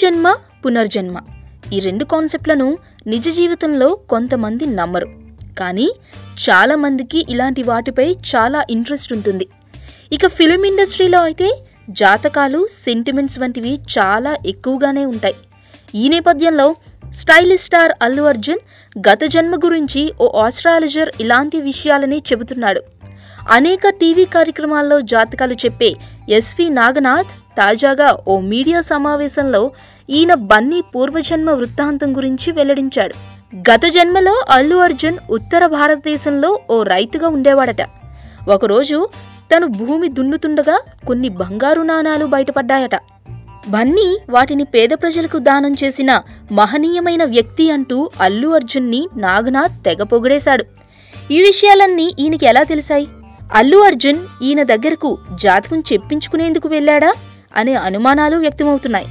పూర్వజన్మ పునర్జన్మ ఈ రెండు కాన్సెప్ట్లను నిజ జీవితంలో కొంతమంది నమ్మరు. కానీ చాలామందికి ఇలాంటి వాటిపై చాలా ఇంట్రెస్ట్ ఉంటుంది. ఇక ఫిలిం ఇండస్ట్రీలో అయితే జాతకాలు, సెంటిమెంట్స్ వంటివి చాలా ఎక్కువగానే ఉంటాయి. ఈ నేపథ్యంలో స్టైలిష్ స్టార్ అల్లు అర్జున్ గత జన్మ గురించి ఓ ఆస్ట్రాలజర్ ఇలాంటి విషయాలని చెబుతున్నాడు. అనేక టీవీ కార్యక్రమాల్లో జాతకాలు చెప్పే ఎస్వి నాగనాథ్ తాజాగా ఓ మీడియా సమావేశంలో ఈయన బన్నీ పూర్వజన్మ వృత్తాంతం గురించి వెల్లడించాడు. గత జన్మలో అల్లు అర్జున్ ఉత్తర భారతదేశంలో ఓ రైతుగా ఉండేవాడట. ఒకరోజు తను భూమి దున్నుతుండగా కొన్ని బంగారు నాణాలు బయటపడ్డాయట. బన్నీ వాటిని పేద ప్రజలకు దానం చేసిన మహనీయమైన వ్యక్తి అంటూ అల్లు అర్జున్ని నాగనాథ్ తెగ పొగిడేశాడు. ఈ విషయాలన్నీ ఈయనకి ఎలా తెలిసాయి? అల్లు అర్జున్ ఈయన దగ్గరకు జాతకం చెప్పించుకునేందుకు వెళ్ళాడా అనే అనుమానాలు వ్యక్తమవుతున్నాయి.